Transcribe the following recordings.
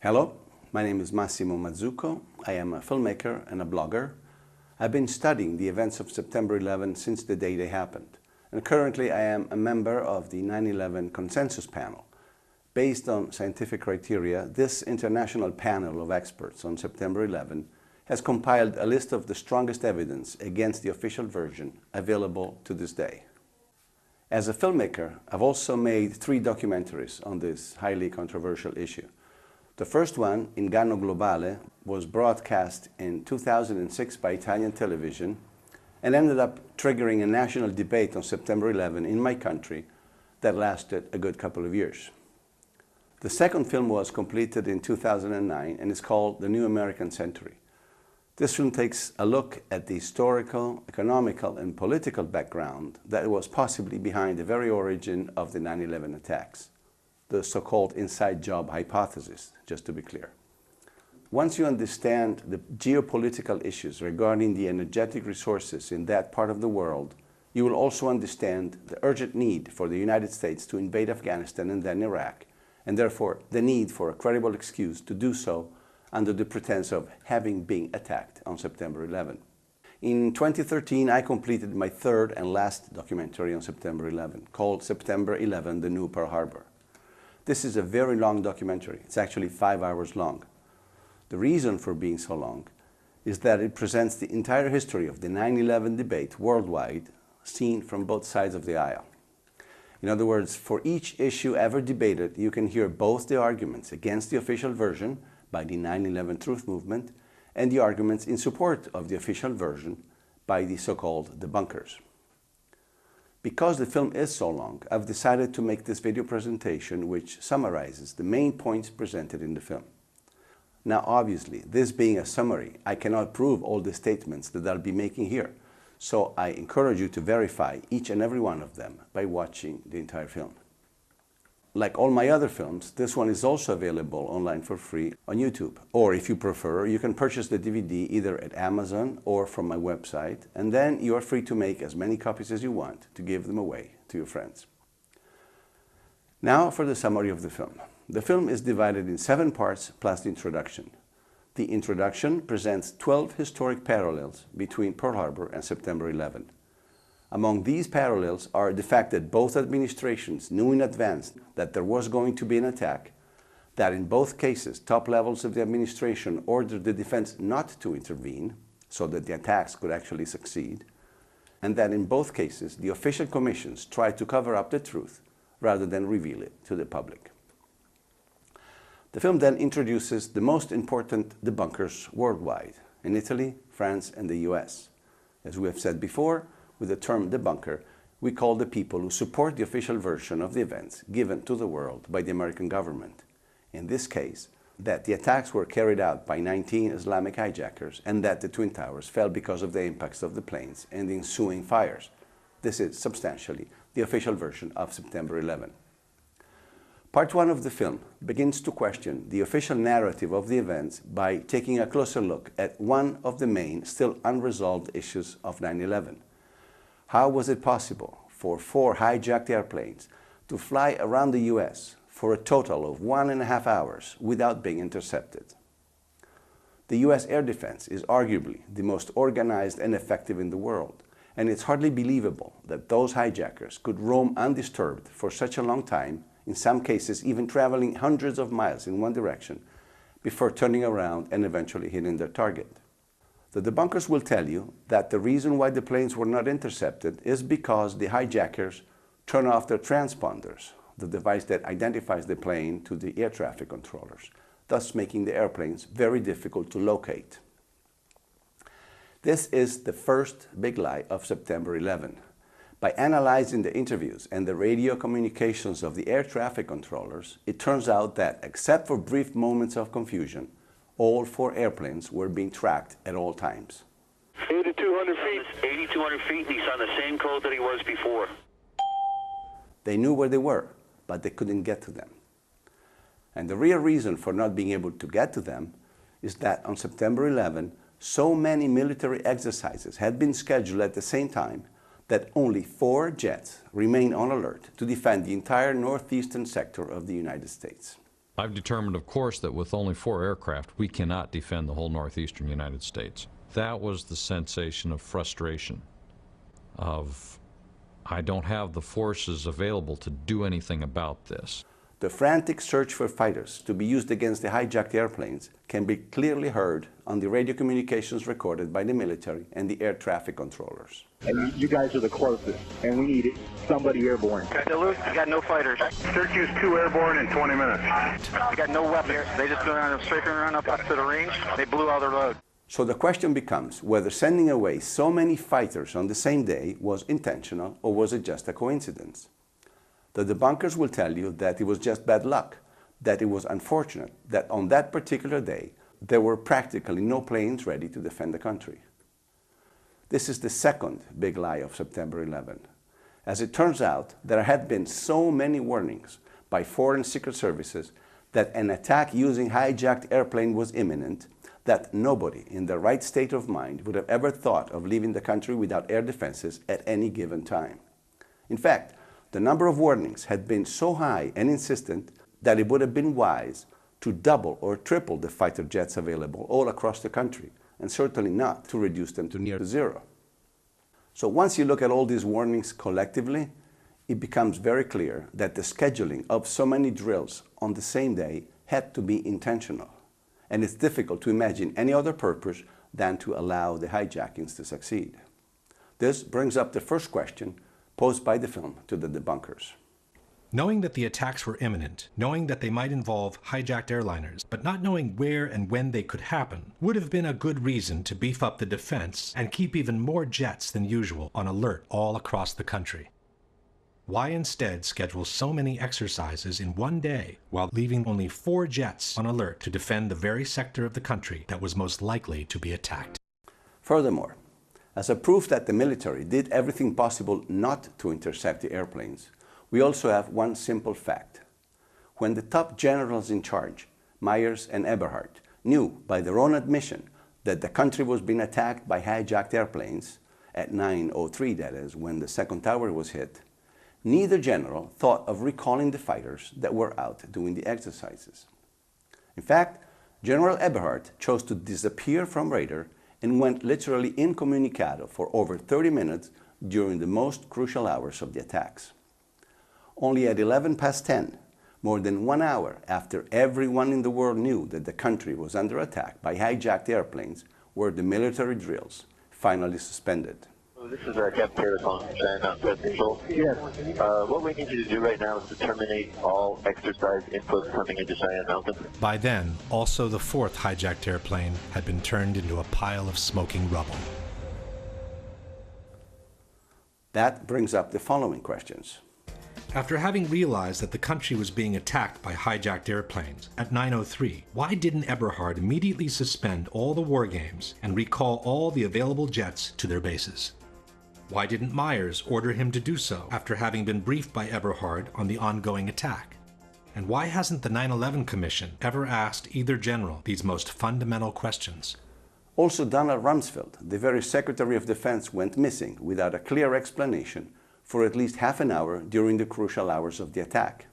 Hello, my name is Massimo Mazzucco. I am a filmmaker and a blogger. I've been studying the events of September 11 since the day they happened. And currently I am a member of the 9/11 consensus panel. Based on scientific criteria, this international panel of experts on September 11 has compiled a list of the strongest evidence against the official version available to this day. As a filmmaker, I've also made 3 documentaries on this highly controversial issue. The first one, Inganno Globale, was broadcast in 2006 by Italian television and ended up triggering a national debate on September 11 in my country that lasted a good couple of years. The second film was completed in 2009 and is called The New American Century. This film takes a look at the historical, economical, and political background that was possibly behind the very origin of the 9/11 attacks, the so-called inside job hypothesis, just to be clear. Once you understand the geopolitical issues regarding the energetic resources in that part of the world, you will also understand the urgent need for the United States to invade Afghanistan and then Iraq, and therefore the need for a credible excuse to do so under the pretense of having been attacked on September 11. In 2013, I completed my third and last documentary on September 11, called September 11, The New Pearl Harbor. This is a very long documentary. It's actually 5 hours long. The reason for being so long is that it presents the entire history of the 9/11 debate worldwide, seen from both sides of the aisle. In other words, for each issue ever debated, you can hear both the arguments against the official version by the 9/11 Truth Movement and the arguments in support of the official version by the so-called debunkers. Because the film is so long, I've decided to make this video presentation which summarizes the main points presented in the film. Now obviously, this being a summary, I cannot prove all the statements that I'll be making here, so I encourage you to verify each and every one of them by watching the entire film. Like all my other films, this one is also available online for free on YouTube. Or if you prefer, you can purchase the DVD either at Amazon or from my website, and then you are free to make as many copies as you want to give them away to your friends. Now for the summary of the film. The film is divided in 7 parts plus the introduction. The introduction presents 12 historic parallels between Pearl Harbor and September 11. Among these parallels are the fact that both administrations knew in advance that there was going to be an attack, that in both cases top levels of the administration ordered the defense not to intervene so that the attacks could actually succeed, and that in both cases the official commissions tried to cover up the truth rather than reveal it to the public. The film then introduces the most important debunkers worldwide, in Italy, France, and the US. As we have said before, with the term debunker, we call the people who support the official version of the events given to the world by the American government. In this case, that the attacks were carried out by 19 Islamic hijackers and that the Twin Towers fell because of the impacts of the planes and the ensuing fires. This is substantially the official version of September 11. Part 1 of the film begins to question the official narrative of the events by taking a closer look at one of the main, still unresolved issues of 9/11. How was it possible for 4 hijacked airplanes to fly around the US for a total of 1.5 hours without being intercepted? The US air defense is arguably the most organized and effective in the world, and it's hardly believable that those hijackers could roam undisturbed for such a long time, in some cases even traveling hundreds of miles in one direction, before turning around and eventually hitting their target. The debunkers will tell you that the reason why the planes were not intercepted is because the hijackers turn off their transponders, the device that identifies the plane to the air traffic controllers, thus making the airplanes very difficult to locate. This is the first big lie of September 11. By analyzing the interviews and the radio communications of the air traffic controllers, it turns out that, except for brief moments of confusion, all 4 airplanes were being tracked at all times. 8,200 feet. 8,200 feet, and he's on the same code that he was before. They knew where they were, but they couldn't get to them. And the real reason for not being able to get to them is that on September 11, so many military exercises had been scheduled at the same time that only 4 jets remained on alert to defend the entire northeastern sector of the United States. I've determined, of course, that with only 4 aircraft, we cannot defend the whole northeastern United States. That was the sensation of frustration, of I don't have the forces available to do anything about this. The frantic search for fighters to be used against the hijacked airplanes can be clearly heard on the radio communications recorded by the military and the air traffic controllers. And you guys are the closest, and we need somebody airborne. Duluth, you got no fighters. Syracuse 2 airborne in 20 minutes. You got no weapons. They just go on a strafing run up to the range. They blew all their load. So the question becomes whether sending away so many fighters on the same day was intentional or was it just a coincidence? The debunkers will tell you that it was just bad luck, that it was unfortunate that on that particular day there were practically no planes ready to defend the country. This is the second big lie of September 11. As it turns out, there had been so many warnings by foreign secret services that an attack using hijacked airplane was imminent that nobody in the right state of mind would have ever thought of leaving the country without air defenses at any given time. In fact, the number of warnings had been so high and insistent that it would have been wise to double or triple the fighter jets available all across the country, and certainly not to reduce them to near zero. So once you look at all these warnings collectively, it becomes very clear that the scheduling of so many drills on the same day had to be intentional. And it's difficult to imagine any other purpose than to allow the hijackings to succeed. This brings up the first question posed by the film to the debunkers. Knowing that the attacks were imminent, knowing that they might involve hijacked airliners, but not knowing where and when they could happen, would have been a good reason to beef up the defense and keep even more jets than usual on alert all across the country. Why instead schedule so many exercises in one day while leaving only 4 jets on alert to defend the very sector of the country that was most likely to be attacked? Furthermore, as a proof that the military did everything possible not to intercept the airplanes, we also have one simple fact. When the top generals in charge, Myers and Eberhard, knew by their own admission that the country was being attacked by hijacked airplanes, at 9:03 that is, when the second tower was hit, neither general thought of recalling the fighters that were out doing the exercises. In fact, General Eberhard chose to disappear from radar and went literally incommunicado for over 30 minutes during the most crucial hours of the attacks. Only at 11 past 10, more than 1 hour after everyone in the world knew that the country was under attack by hijacked airplanes, were the military drills finally suspended. This is Captain Taylor calling from Cheyenne Mountain Flight Control. Yes. What we need you to do right now is to terminate all exercise inputs coming into Cheyenne Mountain. By then, also the 4th hijacked airplane had been turned into a pile of smoking rubble. That brings up the following questions. After having realized that the country was being attacked by hijacked airplanes at 9:03, why didn't Eberhard immediately suspend all the war games and recall all the available jets to their bases? Why didn't Myers order him to do so after having been briefed by Eberhard on the ongoing attack? And why hasn't the 9/11 Commission ever asked either general these most fundamental questions? Also, Donald Rumsfeld, the very Secretary of Defense, went missing without a clear explanation for at least half an hour during the crucial hours of the attack.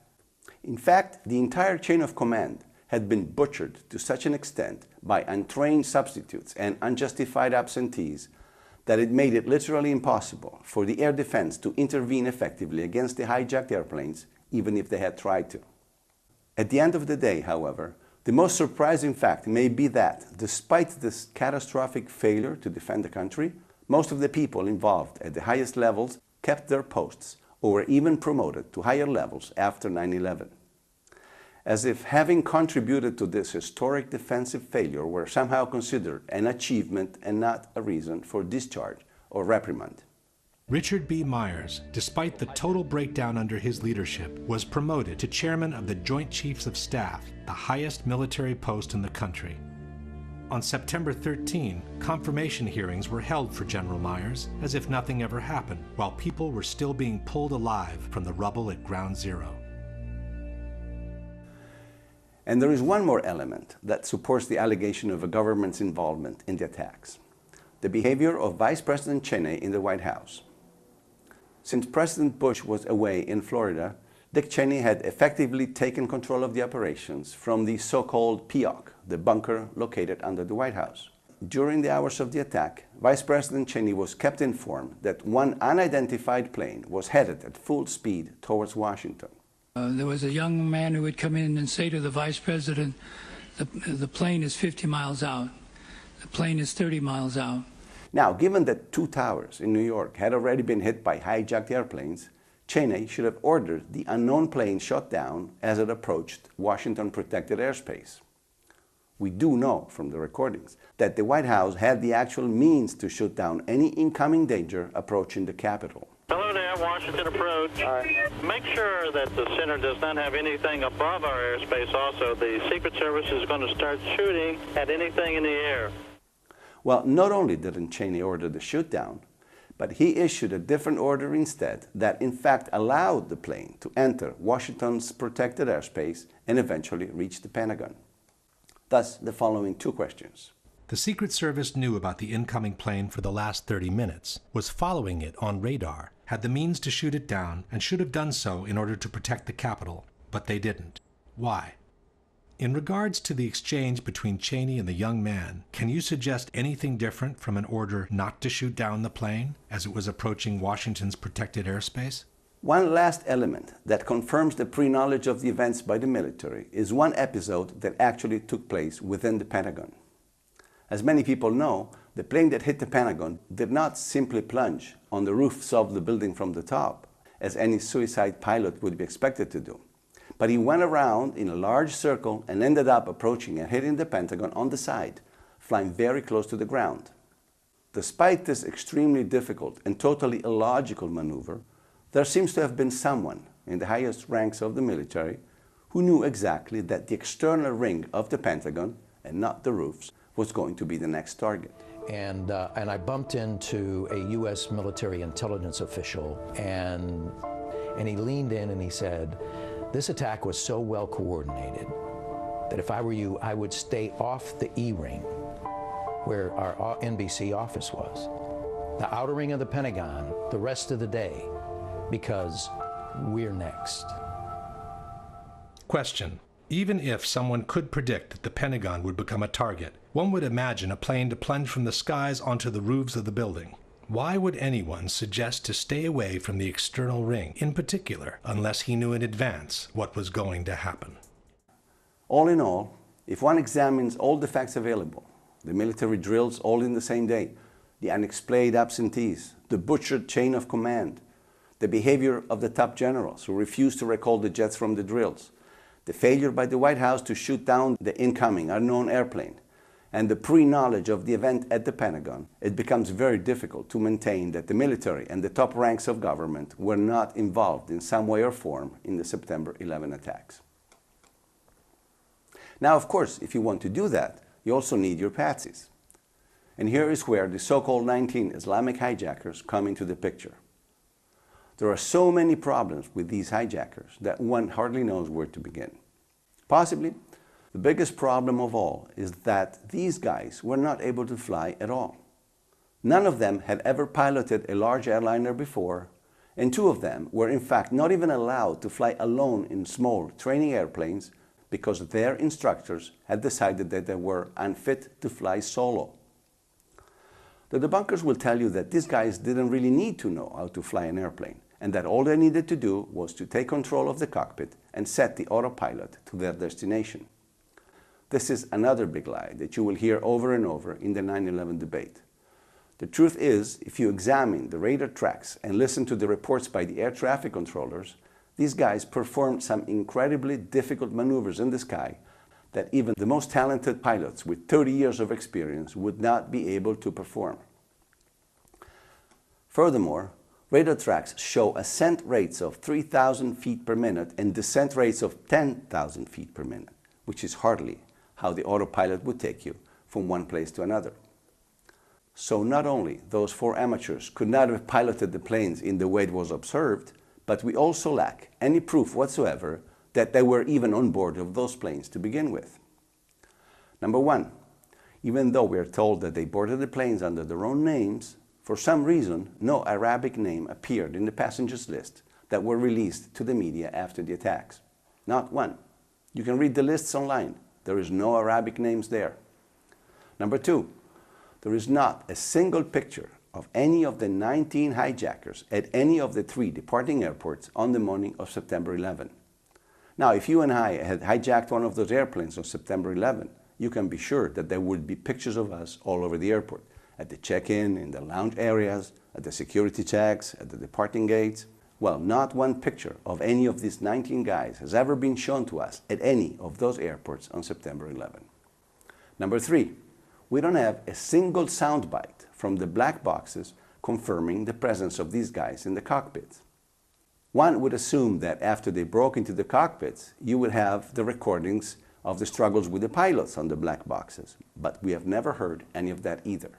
In fact, the entire chain of command had been butchered to such an extent by untrained substitutes and unjustified absentees that it made it literally impossible for the air defense to intervene effectively against the hijacked airplanes, even if they had tried to. At the end of the day, however, the most surprising fact may be that, despite this catastrophic failure to defend the country, most of the people involved at the highest levels kept their posts or were even promoted to higher levels after 9/11. As if having contributed to this historic defensive failure were somehow considered an achievement and not a reason for discharge or reprimand. Richard B. Myers, despite the total breakdown under his leadership, was promoted to chairman of the Joint Chiefs of Staff, the highest military post in the country. On September 13, confirmation hearings were held for General Myers as if nothing ever happened, while people were still being pulled alive from the rubble at Ground Zero. And there is one more element that supports the allegation of a government's involvement in the attacks: the behavior of Vice President Cheney in the White House. Since President Bush was away in Florida, Dick Cheney had effectively taken control of the operations from the so-called POC, the bunker located under the White House. During the hours of the attack, Vice President Cheney was kept informed that one unidentified plane was headed at full speed towards Washington. There was a young man who would come in and say to the Vice President, the plane is 50 miles out. The plane is 30 miles out. Now, given that 2 towers in New York had already been hit by hijacked airplanes, Cheney should have ordered the unknown plane shot down as it approached Washington protected airspace. We do know from the recordings that the White House had the actual means to shoot down any incoming danger approaching the Capitol. Hello there, Washington approach. Make sure that the center does not have anything above our airspace also. The Secret Service is going to start shooting at anything in the air. Well, not only didn't Cheney order the shoot down, but he issued a different order instead that in fact allowed the plane to enter Washington's protected airspace and eventually reach the Pentagon. Thus, the following 2 questions. The Secret Service knew about the incoming plane for the last 30 minutes, was following it on radar, had the means to shoot it down, and should have done so in order to protect the Capitol, but they didn't. Why? In regards to the exchange between Cheney and the young man, can you suggest anything different from an order not to shoot down the plane as it was approaching Washington's protected airspace? One last element that confirms the pre-knowledge of the events by the military is one episode that actually took place within the Pentagon. As many people know, the plane that hit the Pentagon did not simply plunge on the roofs of the building from the top, as any suicide pilot would be expected to do. But he went around in a large circle and ended up approaching and hitting the Pentagon on the side, flying very close to the ground. Despite this extremely difficult and totally illogical maneuver, there seems to have been someone in the highest ranks of the military who knew exactly that the external ring of the Pentagon, and not the roofs, was going to be the next target. And I bumped into a U.S. military intelligence official, and he leaned in and he said, "This attack was so well coordinated that if I were you, I would stay off the E-ring where our NBC office was, the outer ring of the Pentagon, the rest of the day, because we're next." Question. Even if someone could predict that the Pentagon would become a target, one would imagine a plane to plunge from the skies onto the roofs of the building. Why would anyone suggest to stay away from the external ring, in particular, unless he knew in advance what was going to happen? All in all, if one examines all the facts available, the military drills all in the same day, the unexplained absentees, the butchered chain of command, the behavior of the top generals who refused to recall the jets from the drills, the failure by the White House to shoot down the incoming unknown airplane, and the pre-knowledge of the event at the Pentagon, it becomes very difficult to maintain that the military and the top ranks of government were not involved in some way or form in the September 11 attacks. Now, of course, if you want to do that, you also need your patsies. And here is where the so-called 19 Islamic hijackers come into the picture. There are so many problems with these hijackers that one hardly knows where to begin. Possibly, the biggest problem of all is that these guys were not able to fly at all. None of them had ever piloted a large airliner before, and 2 of them were in fact not even allowed to fly alone in small training airplanes because their instructors had decided that they were unfit to fly solo. The debunkers will tell you that these guys didn't really need to know how to fly an airplane, and that all they needed to do was to take control of the cockpit and set the autopilot to their destination. This is another big lie that you will hear over and over in the 9/11 debate. The truth is, if you examine the radar tracks and listen to the reports by the air traffic controllers, these guys performed some incredibly difficult maneuvers in the sky that even the most talented pilots with 30 years of experience would not be able to perform. Furthermore, radar tracks show ascent rates of 3,000 feet per minute and descent rates of 10,000 feet per minute, which is hardly how the autopilot would take you from one place to another. So not only those 4 amateurs could not have piloted the planes in the way it was observed, but we also lack any proof whatsoever that they were even on board of those planes to begin with. Number 1, even though we are told that they boarded the planes under their own names, for some reason no Arabic name appeared in the passengers list that were released to the media after the attacks. Not one. You can read the lists online. There is no Arabic names there. Number two, there is not a single picture of any of the 19 hijackers at any of the 3 departing airports on the morning of September 11. Now, if you and I had hijacked one of those airplanes on September 11, you can be sure that there would be pictures of us all over the airport, at the check-in, in the lounge areas, at the security checks, at the departing gates. Well, not one picture of any of these 19 guys has ever been shown to us at any of those airports on September 11. Number 3, we don't have a single soundbite from the black boxes confirming the presence of these guys in the cockpits. One would assume that after they broke into the cockpits, you would have the recordings of the struggles with the pilots on the black boxes, but we have never heard any of that either.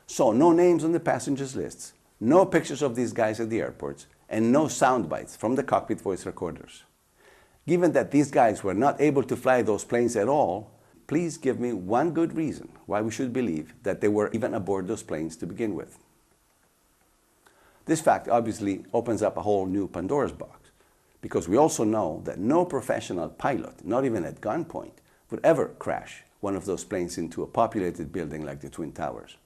So no names on the passengers' lists, no pictures of these guys at the airports, and no sound bites from the cockpit voice recorders. Given that these guys were not able to fly those planes at all, please give me one good reason why we should believe that they were even aboard those planes to begin with. This fact obviously opens up a whole new Pandora's box, because we also know that no professional pilot, not even at gunpoint, would ever crash one of those planes into a populated building like the Twin Towers.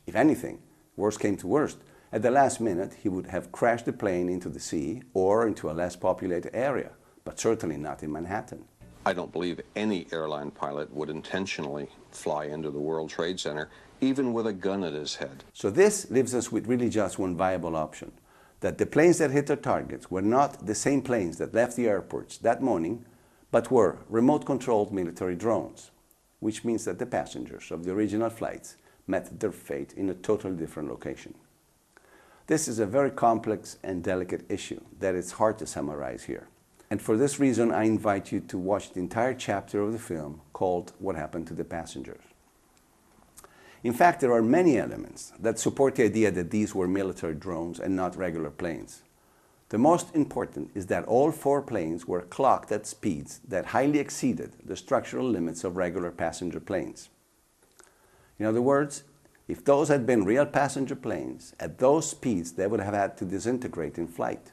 If anything, worst came to worst, at the last minute he would have crashed the plane into the sea or into a less populated area, but certainly not in Manhattan. I don't believe any airline pilot would intentionally fly into the World Trade Center, even with a gun at his head. So this leaves us with really just one viable option, that the planes that hit their targets were not the same planes that left the airports that morning, but were remote-controlled military drones, which means that the passengers of the original flights met their fate in a totally different location. This is a very complex and delicate issue that it's hard to summarize here. And for this reason, I invite you to watch the entire chapter of the film called What Happened to the Passengers. In fact, there are many elements that support the idea that these were military drones and not regular planes. The most important is that all 4 planes were clocked at speeds that highly exceeded the structural limits of regular passenger planes. In other words, if those had been real passenger planes, at those speeds they would have had to disintegrate in flight.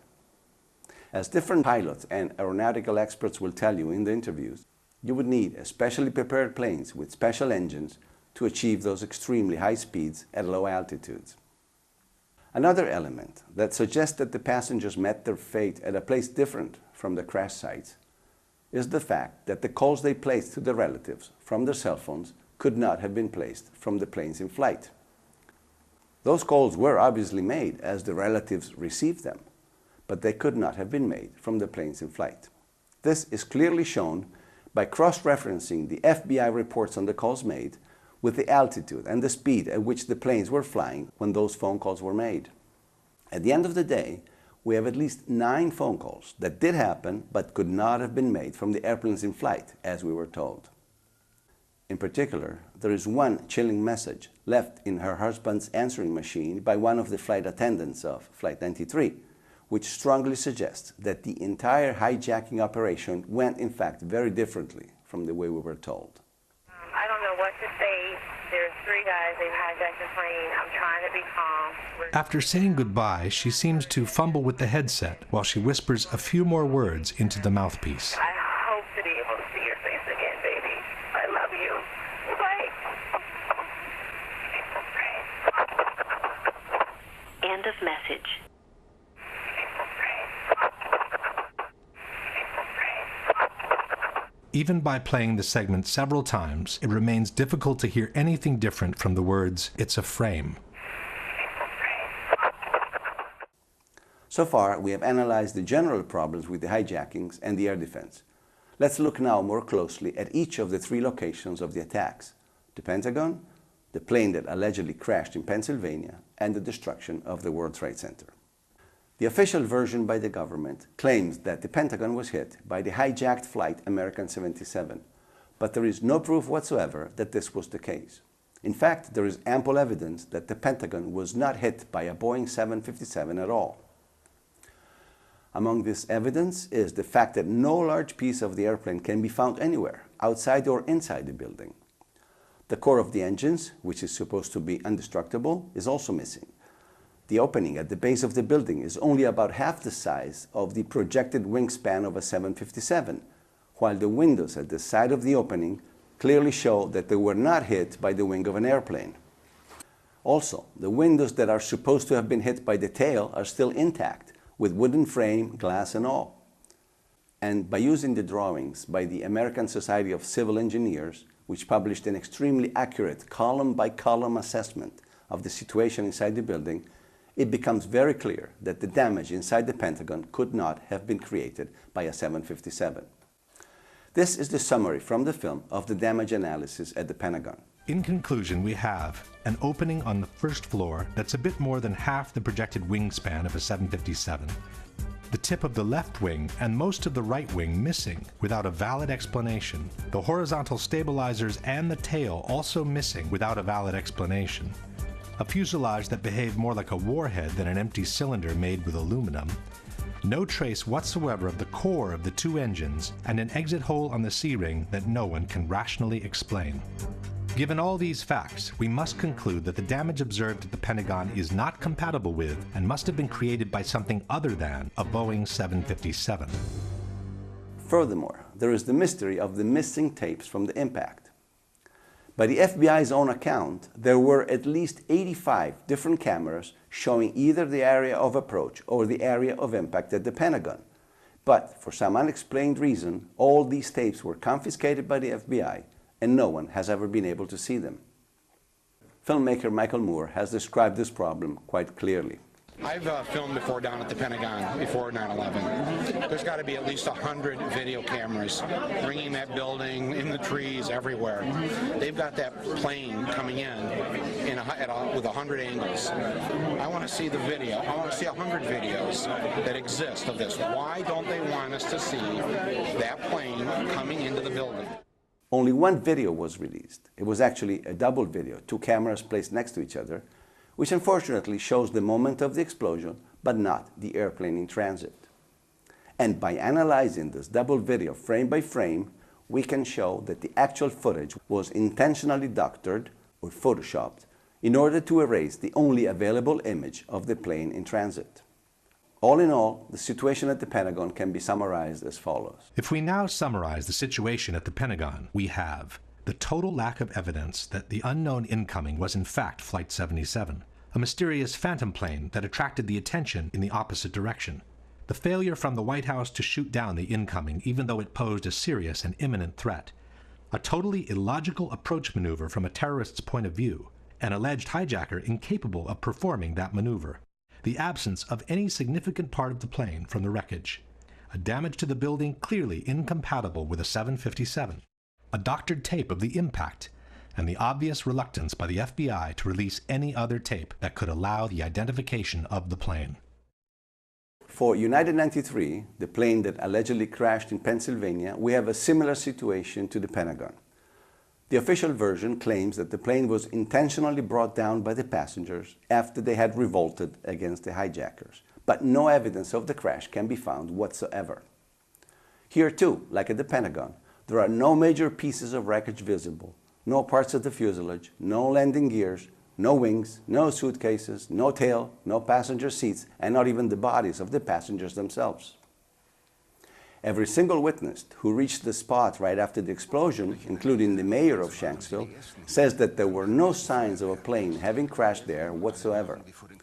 As different pilots and aeronautical experts will tell you in the interviews, you would need especially prepared planes with special engines to achieve those extremely high speeds at low altitudes. Another element that suggests that the passengers met their fate at a place different from the crash sites is the fact that the calls they placed to their relatives from their cell phones could not have been placed from the planes in flight. Those calls were obviously made as the relatives received them, but they could not have been made from the planes in flight. This is clearly shown by cross-referencing the FBI reports on the calls made with the altitude and the speed at which the planes were flying when those phone calls were made. At the end of the day, we have at least 9 phone calls that did happen but could not have been made from the airplanes in flight, as we were told. In particular, there is one chilling message left in her husband's answering machine by one of the flight attendants of Flight 93, which strongly suggests that the entire hijacking operation went, in fact, very differently from the way we were told. I don't know what to say. There's 3 guys, they've hijacked the plane. I'm trying to be calm. After saying goodbye, she seems to fumble with the headset while she whispers a few more words into the mouthpiece. I hope to be able to see your face again, baby. I love you. Bye. End of message. Even by playing the segment several times, it remains difficult to hear anything different from the words, "It's a frame." So far, we have analyzed the general problems with the hijackings and the air defense. Let's look now more closely at each of the 3 locations of the attacks: the Pentagon, the plane that allegedly crashed in Pennsylvania, and the destruction of the World Trade Center. The official version by the government claims that the Pentagon was hit by the hijacked flight American 77, but there is no proof whatsoever that this was the case. In fact, there is ample evidence that the Pentagon was not hit by a Boeing 757 at all. Among this evidence is the fact that no large piece of the airplane can be found anywhere, outside or inside the building. The core of the engines, which is supposed to be indestructible, is also missing. The opening at the base of the building is only about half the size of the projected wingspan of a 757, while the windows at the side of the opening clearly show that they were not hit by the wing of an airplane. Also, the windows that are supposed to have been hit by the tail are still intact, with wooden frame, glass and all. And by using the drawings by the American Society of Civil Engineers, which published an extremely accurate column-by-column assessment of the situation inside the building, it becomes very clear that the damage inside the Pentagon could not have been created by a 757. This is the summary from the film of the damage analysis at the Pentagon. In conclusion, we have an opening on the first floor that's a bit more than half the projected wingspan of a 757, the tip of the left wing and most of the right wing missing without a valid explanation, the horizontal stabilizers and the tail also missing without a valid explanation, a fuselage that behaved more like a warhead than an empty cylinder made with aluminum, no trace whatsoever of the core of the two engines, and an exit hole on the C-ring that no one can rationally explain. Given all these facts, we must conclude that the damage observed at the Pentagon is not compatible with and must have been created by something other than a Boeing 757. Furthermore, there is the mystery of the missing tapes from the impact. By the FBI's own account, there were at least 85 different cameras showing either the area of approach or the area of impact at the Pentagon. But for some unexplained reason, all these tapes were confiscated by the FBI, and no one has ever been able to see them. Filmmaker Michael Moore has described this problem quite clearly. I've filmed before down at the Pentagon, before 9/11. There's got to be at least 100 video cameras ringing that building, in the trees, everywhere. They've got that plane coming in with 100 angles. I want to see the video. I want to see 100 videos that exist of this. Why don't they want us to see that plane coming into the building? Only one video was released. It was actually a double video, two cameras placed next to each other, which unfortunately shows the moment of the explosion, but not the airplane in transit. And by analyzing this double video frame by frame, we can show that the actual footage was intentionally doctored or photoshopped in order to erase the only available image of the plane in transit. All in all, the situation at the Pentagon can be summarized as follows. If we now summarize the situation at the Pentagon, we have the total lack of evidence that the unknown incoming was in fact Flight 77, a mysterious phantom plane that attracted the attention in the opposite direction, the failure from the White House to shoot down the incoming even though it posed a serious and imminent threat, a totally illogical approach maneuver from a terrorist's point of view, an alleged hijacker incapable of performing that maneuver, the absence of any significant part of the plane from the wreckage, a damage to the building clearly incompatible with a 757, a doctored tape of the impact, and the obvious reluctance by the FBI to release any other tape that could allow the identification of the plane. For United 93, the plane that allegedly crashed in Pennsylvania, we have a similar situation to the Pentagon. The official version claims that the plane was intentionally brought down by the passengers after they had revolted against the hijackers, but no evidence of the crash can be found whatsoever. Here too, like at the Pentagon, there are no major pieces of wreckage visible, no parts of the fuselage, no landing gears, no wings, no suitcases, no tail, no passenger seats, and not even the bodies of the passengers themselves. Every single witness who reached the spot right after the explosion, including the mayor of Shanksville, says that there were no signs of a plane having crashed there whatsoever.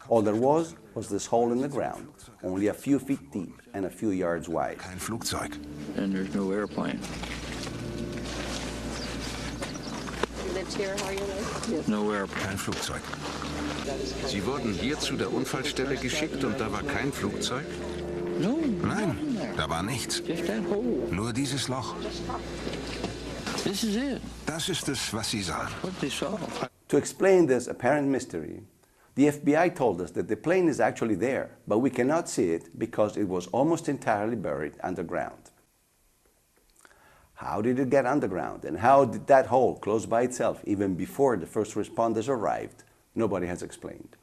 All there was this hole in the ground, only a few feet deep and a few yards wide. Kein Flugzeug. And there's no airplane. Lived here all your life? Yes. No airplane. Kein Flugzeug. Sie wurden hier zu der Unfallstelle geschickt und da war kein Flugzeug? No. Nein, da war nichts. Just that hole. Nur dieses Loch. This is it. Das ist es, was Sie sahen. What they saw. To explain this apparent mystery, the FBI told us that the plane is actually there, but we cannot see it because it was almost entirely buried underground. How did it get underground, and how did that hole close by itself even before the first responders arrived? Nobody has explained.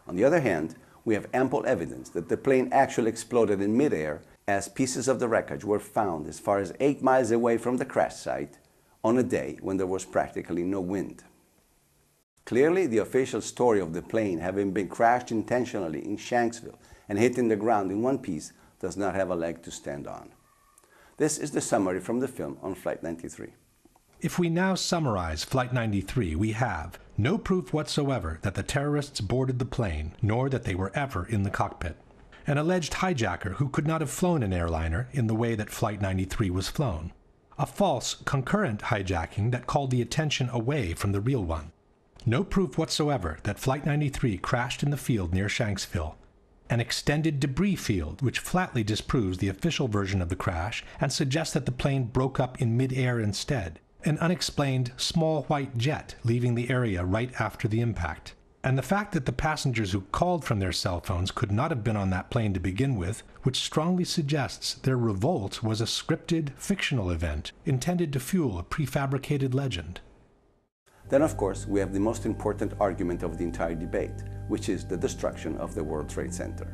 On the other hand, we have ample evidence that the plane actually exploded in midair, as pieces of the wreckage were found as far as 8 miles away from the crash site on a day when there was practically no wind. Clearly, the official story of the plane having been crashed intentionally in Shanksville and hitting the ground in one piece does not have a leg to stand on. This is the summary from the film on Flight 93. If we now summarize Flight 93, we have no proof whatsoever that the terrorists boarded the plane, nor that they were ever in the cockpit. An alleged hijacker who could not have flown an airliner in the way that Flight 93 was flown. A false, concurrent hijacking that called the attention away from the real one. No proof whatsoever that Flight 93 crashed in the field near Shanksville. An extended debris field which flatly disproves the official version of the crash and suggests that the plane broke up in mid-air instead. An unexplained small white jet leaving the area right after the impact. And the fact that the passengers who called from their cell phones could not have been on that plane to begin with, which strongly suggests their revolt was a scripted, fictional event intended to fuel a prefabricated legend. Then, of course, we have the most important argument of the entire debate, which is the destruction of the World Trade Center.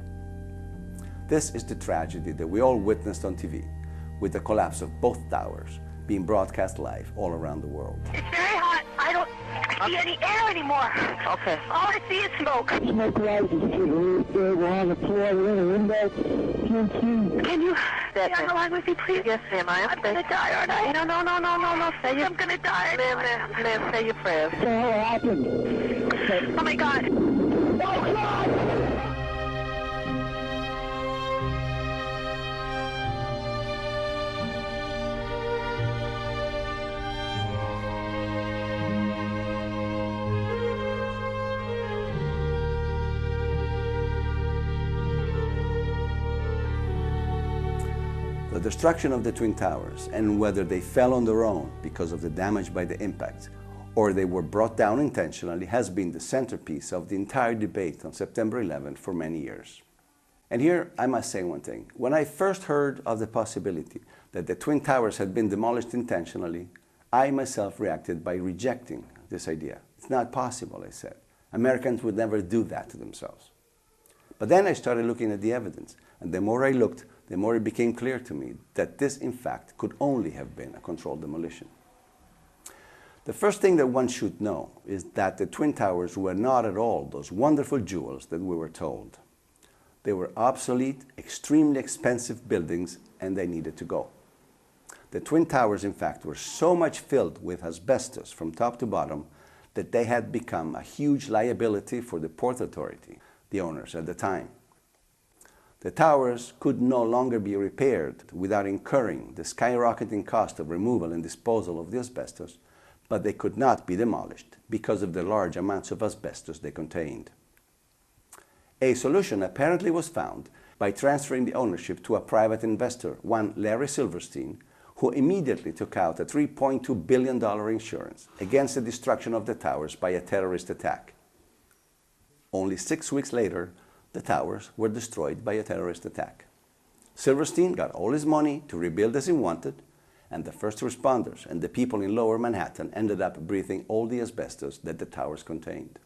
This is the tragedy that we all witnessed on TV, with the collapse of both towers being broadcast live all around the world. It's very hot. I don't see any air anymore. Okay. All I see is smoke. Smoke rises to the roof there. We're on the floor. We're in a window. Can you stay on the line with me, please? Yes, ma'am. I'm going to die, aren't I? No. I'm going to die. Ma'am, say your prayers. So what happened? Oh, my God. Oh, God! The destruction of the Twin Towers, and whether they fell on their own because of the damage by the impact, or they were brought down intentionally, has been the centerpiece of the entire debate on September 11 for many years. And here I must say one thing. When I first heard of the possibility that the Twin Towers had been demolished intentionally, I myself reacted by rejecting this idea. It's not possible, I said. Americans would never do that to themselves. But then I started looking at the evidence, and the more I looked, the more it became clear to me that this, in fact, could only have been a controlled demolition. The first thing that one should know is that the Twin Towers were not at all those wonderful jewels that we were told. They were obsolete, extremely expensive buildings, and they needed to go. The Twin Towers, in fact, were so much filled with asbestos from top to bottom that they had become a huge liability for the Port Authority, the owners at the time. The towers could no longer be repaired without incurring the skyrocketing cost of removal and disposal of the asbestos, but they could not be demolished because of the large amounts of asbestos they contained. A solution apparently was found by transferring the ownership to a private investor, one Larry Silverstein, who immediately took out a $3.2 billion insurance against the destruction of the towers by a terrorist attack. Only 6 weeks later, the towers were destroyed by a terrorist attack. Silverstein got all his money to rebuild as he wanted, and the first responders and the people in Lower Manhattan ended up breathing all the asbestos that the towers contained.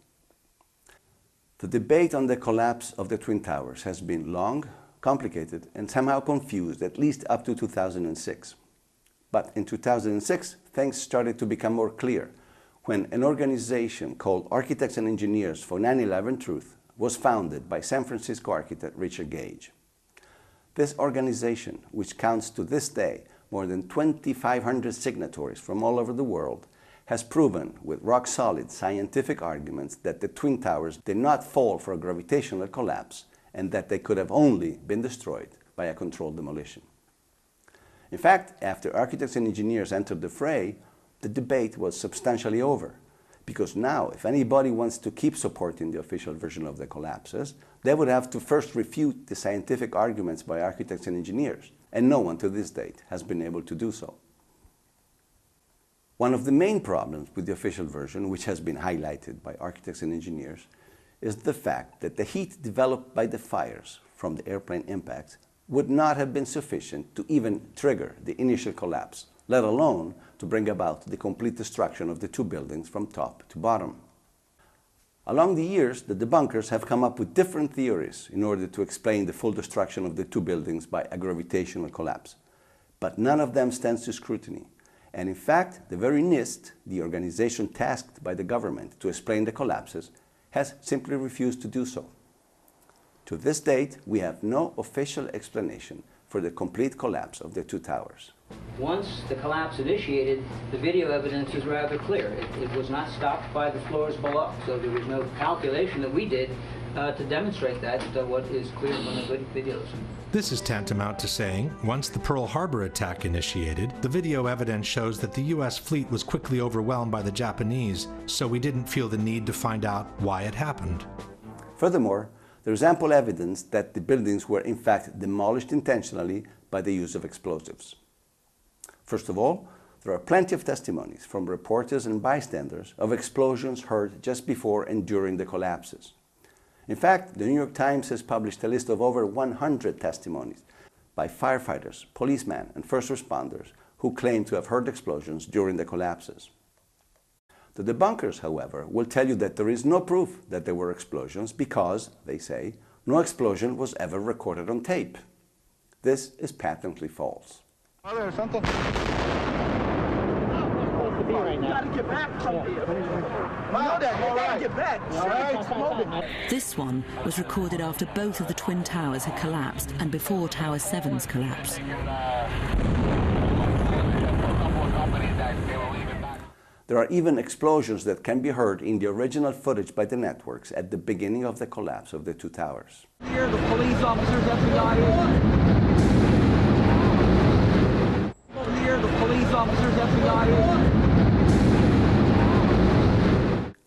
The debate on the collapse of the Twin Towers has been long, complicated, and somehow confused at least up to 2006. But in 2006, things started to become more clear when an organization called Architects and Engineers for 9/11 Truth was founded by San Francisco architect Richard Gage. This organization, which counts to this day more than 2,500 signatories from all over the world, has proven with rock-solid scientific arguments that the Twin Towers did not fall for a gravitational collapse and that they could have only been destroyed by a controlled demolition. In fact, after Architects and Engineers entered the fray, the debate was substantially over. Because now, if anybody wants to keep supporting the official version of the collapses, they would have to first refute the scientific arguments by Architects and Engineers, and no one to this date has been able to do so. One of the main problems with the official version, which has been highlighted by Architects and Engineers, is the fact that the heat developed by the fires from the airplane impacts would not have been sufficient to even trigger the initial collapse, let alone to bring about the complete destruction of the two buildings from top to bottom. Along the years, the debunkers have come up with different theories in order to explain the full destruction of the two buildings by a gravitational collapse. But none of them stands to scrutiny, And in fact, the very NIST, the organization tasked by the government to explain the collapses, has simply refused to do so. To this date, we have no official explanation for the complete collapse of the two towers. Once the collapse initiated, the video evidence is rather clear. It was not stopped by the floors below, so there was no calculation that we did to demonstrate that, what is clear from the videos. This is tantamount to saying, once the Pearl Harbor attack initiated, the video evidence shows that the U.S. fleet was quickly overwhelmed by the Japanese, so we didn't feel the need to find out why it happened. Furthermore, there is ample evidence that the buildings were in fact demolished intentionally by the use of explosives. First of all, there are plenty of testimonies from reporters and bystanders of explosions heard just before and during the collapses. In fact, the New York Times has published a list of over 100 testimonies by firefighters, policemen, and first responders who claim to have heard explosions during the collapses. The debunkers, however, will tell you that there is no proof that there were explosions because, they say, no explosion was ever recorded on tape. This is patently false. Oh, there's something. This one was recorded after both of the Twin Towers had collapsed and before Tower 7's collapse. There are even explosions that can be heard in the original footage by the networks at the beginning of the collapse of the two towers. Here, the police officers, FBI is. Here, the police officers, FBI is.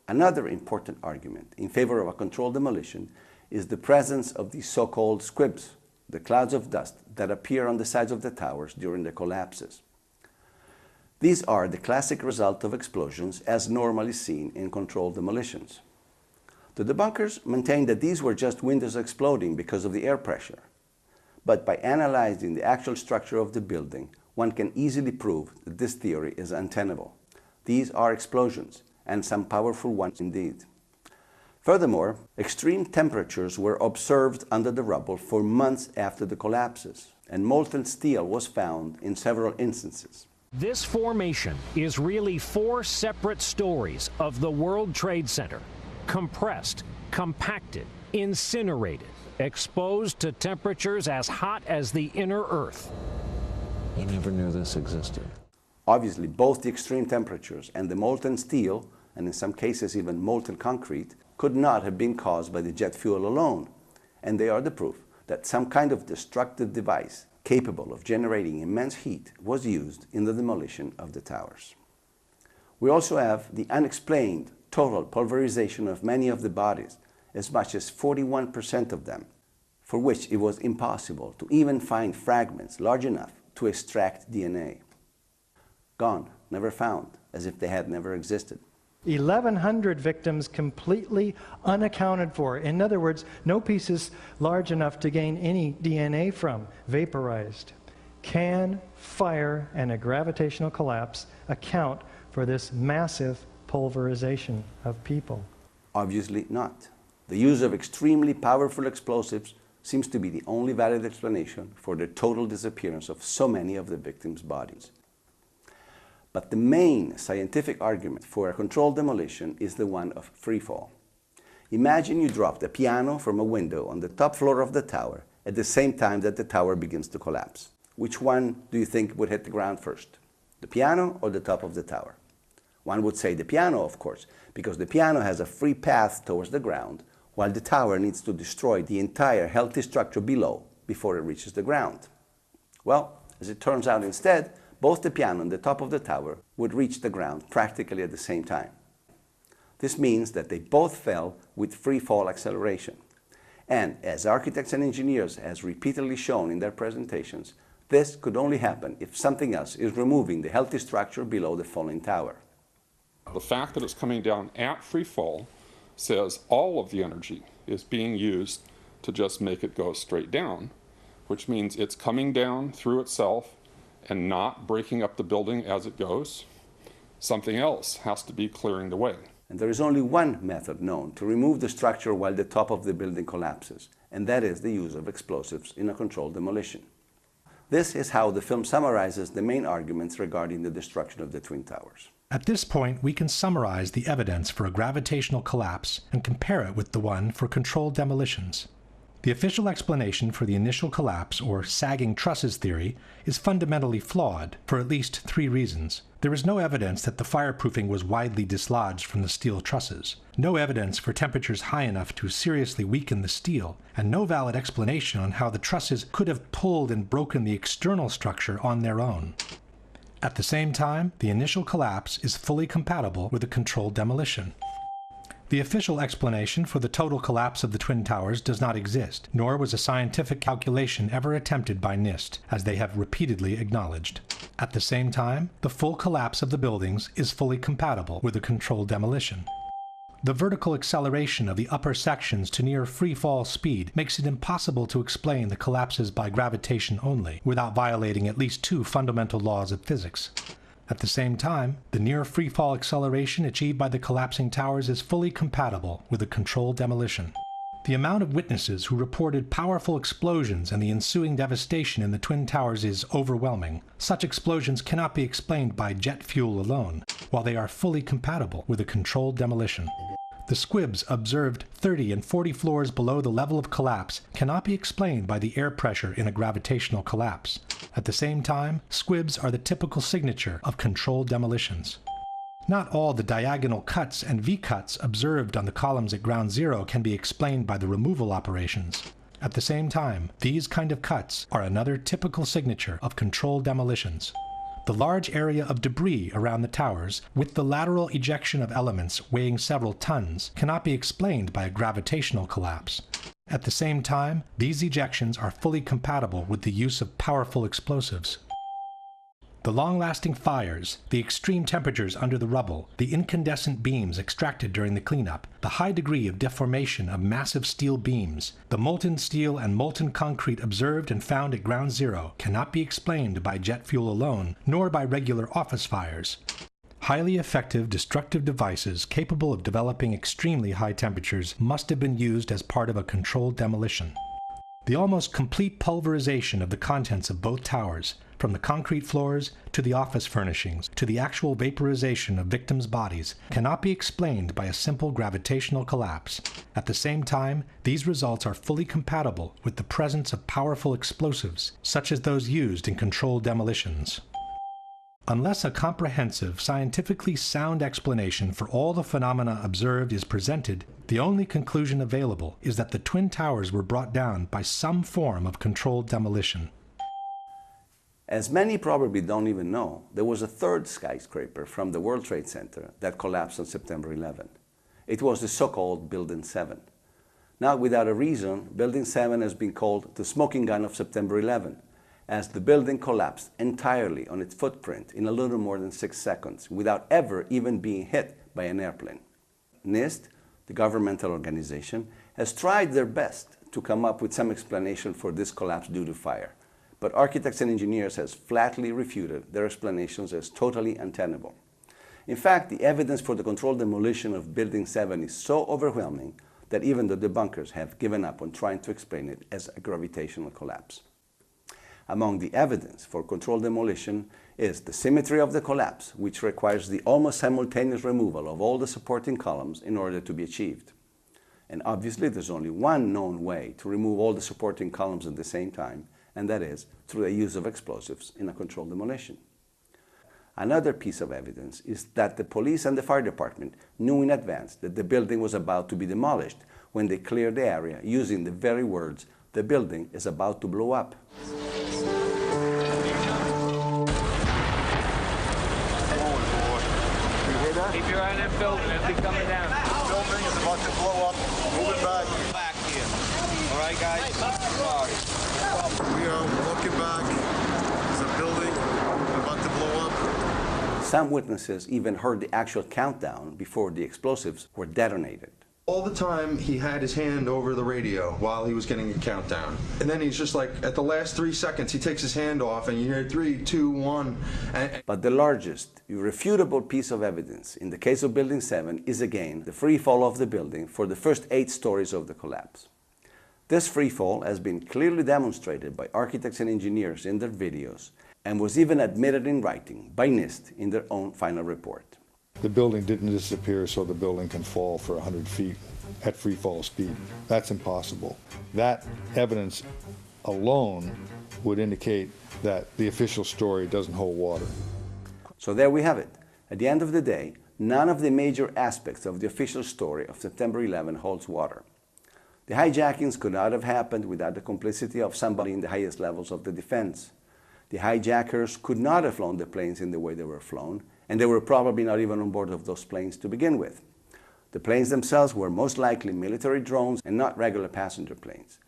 Another important argument in favor of a controlled demolition is the presence of these so-called squibs, the clouds of dust that appear on the sides of the towers during the collapses. These are the classic result of explosions as normally seen in controlled demolitions. The debunkers maintain that these were just windows exploding because of the air pressure. But by analyzing the actual structure of the building, one can easily prove that this theory is untenable. These are explosions, and some powerful ones indeed. Furthermore, extreme temperatures were observed under the rubble for months after the collapses, and molten steel was found in several instances. This formation is really 4 separate stories of the World Trade Center, compressed, compacted, incinerated, exposed to temperatures as hot as the inner Earth. I never knew this existed. Obviously, both the extreme temperatures and the molten steel, and in some cases even molten concrete, could not have been caused by the jet fuel alone, and they are the proof that some kind of destructive device capable of generating immense heat was used in the demolition of the towers. We also have the unexplained total pulverization of many of the bodies, as much as 41% of them, for which it was impossible to even find fragments large enough to extract DNA. Gone, never found, as if they had never existed. 1,100 victims completely unaccounted for. In other words, no pieces large enough to gain any DNA from, vaporized. Can fire and a gravitational collapse account for this massive pulverization of people? Obviously not. The use of extremely powerful explosives seems to be the only valid explanation for the total disappearance of so many of the victims' bodies. But the main scientific argument for a controlled demolition is the one of freefall. Imagine you dropped a piano from a window on the top floor of the tower at the same time that the tower begins to collapse. Which one do you think would hit the ground first? The piano or the top of the tower? One would say the piano, of course, because the piano has a free path towards the ground, while the tower needs to destroy the entire healthy structure below before it reaches the ground. Well, as it turns out instead, both the piano and the top of the tower would reach the ground practically at the same time. This means that they both fell with free fall acceleration. And as architects and engineers has repeatedly shown in their presentations, this could only happen if something else is removing the healthy structure below the falling tower. The fact that it's coming down at free fall says all of the energy is being used to just make it go straight down, which means it's coming down through itself and not breaking up the building as it goes. Something else has to be clearing the way. And there is only one method known to remove the structure while the top of the building collapses, and that is the use of explosives in a controlled demolition. This is how the film summarizes the main arguments regarding the destruction of the Twin Towers. At this point, we can summarize the evidence for a gravitational collapse and compare it with the one for controlled demolitions. The official explanation for the initial collapse, or sagging trusses theory, is fundamentally flawed for at least 3 reasons. There is no evidence that the fireproofing was widely dislodged from the steel trusses, no evidence for temperatures high enough to seriously weaken the steel, and no valid explanation on how the trusses could have pulled and broken the external structure on their own. At the same time, the initial collapse is fully compatible with a controlled demolition. The official explanation for the total collapse of the Twin Towers does not exist, nor was a scientific calculation ever attempted by NIST, as they have repeatedly acknowledged. At the same time, the full collapse of the buildings is fully compatible with a controlled demolition. The vertical acceleration of the upper sections to near free-fall speed makes it impossible to explain the collapses by gravitation only, without violating at least 2 fundamental laws of physics. At the same time, the near free-fall acceleration achieved by the collapsing towers is fully compatible with a controlled demolition. The amount of witnesses who reported powerful explosions and the ensuing devastation in the Twin Towers is overwhelming. Such explosions cannot be explained by jet fuel alone, while they are fully compatible with a controlled demolition. The squibs observed 30 and 40 floors below the level of collapse cannot be explained by the air pressure in a gravitational collapse. At the same time, squibs are the typical signature of controlled demolitions. Not all the diagonal cuts and V-cuts observed on the columns at ground zero can be explained by the removal operations. At the same time, these kind of cuts are another typical signature of controlled demolitions. The large area of debris around the towers, with the lateral ejection of elements weighing several tons, cannot be explained by a gravitational collapse. At the same time, these ejections are fully compatible with the use of powerful explosives. The long-lasting fires, the extreme temperatures under the rubble, the incandescent beams extracted during the cleanup, the high degree of deformation of massive steel beams, the molten steel and molten concrete observed and found at ground zero cannot be explained by jet fuel alone, nor by regular office fires. Highly effective destructive devices capable of developing extremely high temperatures must have been used as part of a controlled demolition. The almost complete pulverization of the contents of both towers, from the concrete floors to the office furnishings to the actual vaporization of victims' bodies, cannot be explained by a simple gravitational collapse. At the same time, these results are fully compatible with the presence of powerful explosives, such as those used in controlled demolitions. Unless a comprehensive, scientifically sound explanation for all the phenomena observed is presented, the only conclusion available is that the Twin Towers were brought down by some form of controlled demolition. As many probably don't even know, there was a third skyscraper from the World Trade Center that collapsed on September 11. It was the so-called Building 7. Not without a reason, Building 7 has been called the smoking gun of September 11, as the building collapsed entirely on its footprint in a little more than 6 seconds, without ever even being hit by an airplane. NIST, the governmental organization, has tried their best to come up with some explanation for this collapse due to fire, but architects and engineers has flatly refuted their explanations as totally untenable. In fact, the evidence for the controlled demolition of Building 7 is so overwhelming that even the debunkers have given up on trying to explain it as a gravitational collapse. Among the evidence for controlled demolition is the symmetry of the collapse, which requires the almost simultaneous removal of all the supporting columns in order to be achieved. And obviously there's only one known way to remove all the supporting columns at the same time, and that is through the use of explosives in a controlled demolition. Another piece of evidence is that the police and the fire department knew in advance that the building was about to be demolished when they cleared the area using the very words, "The building is about to blow up." Keep your eye on that building. It'll be coming down. The building is about to blow up. Moving back. Back here. All right, guys? We are looking back. There's a building about to blow up. Some witnesses even heard the actual countdown before the explosives were detonated. All the time he had his hand over the radio while he was getting a countdown. And then he's just like, at the last 3 seconds, he takes his hand off and you hear 3, 2, 1. But the largest, irrefutable piece of evidence in the case of Building 7 is again the free fall of the building for the first 8 stories of the collapse. This freefall has been clearly demonstrated by architects and engineers in their videos and was even admitted in writing by NIST in their own final report. The building didn't disappear so the building can fall for 100 feet at free fall speed. That's impossible. That evidence alone would indicate that the official story doesn't hold water. So there we have it. At the end of the day, none of the major aspects of the official story of September 11 holds water. The hijackings could not have happened without the complicity of somebody in the highest levels of the defense. The hijackers could not have flown the planes in the way they were flown, and they were probably not even on board of those planes to begin with. The planes themselves were most likely military drones and not regular passenger planes.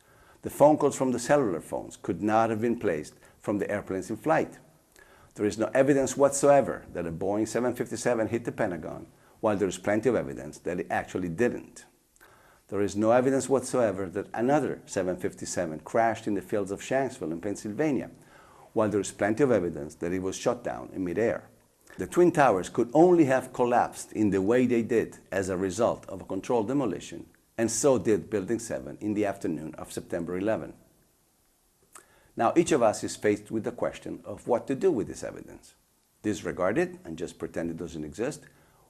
The phone calls from the cellular phones could not have been placed from the airplanes in flight. There is no evidence whatsoever that a Boeing 757 hit the Pentagon, while there is plenty of evidence that it actually didn't. There is no evidence whatsoever that another 757 crashed in the fields of Shanksville in Pennsylvania, while there is plenty of evidence that it was shot down in midair. The Twin Towers could only have collapsed in the way they did as a result of a controlled demolition, and so did Building 7 in the afternoon of September 11. Now each of us is faced with the question of what to do with this evidence. Disregard it and just pretend it doesn't exist,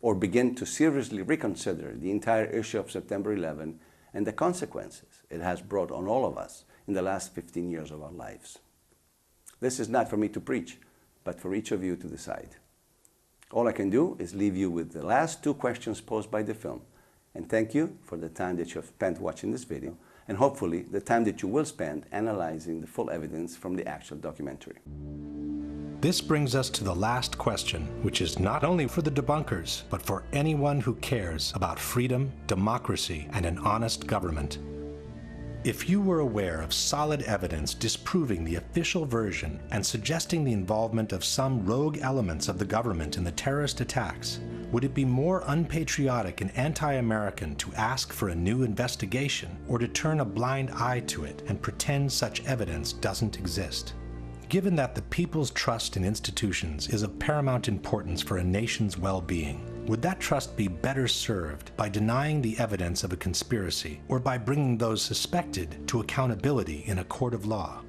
or begin to seriously reconsider the entire issue of September 11 and the consequences it has brought on all of us in the last 15 years of our lives. This is not for me to preach, but for each of you to decide. All I can do is leave you with the last two questions posed by the film, and thank you for the time that you have spent watching this video, and hopefully the time that you will spend analyzing the full evidence from the actual documentary. This brings us to the last question, which is not only for the debunkers, but for anyone who cares about freedom, democracy, and an honest government. If you were aware of solid evidence disproving the official version and suggesting the involvement of some rogue elements of the government in the terrorist attacks, would it be more unpatriotic and anti-American to ask for a new investigation or to turn a blind eye to it and pretend such evidence doesn't exist? Given that the people's trust in institutions is of paramount importance for a nation's well-being, would that trust be better served by denying the evidence of a conspiracy or by bringing those suspected to accountability in a court of law?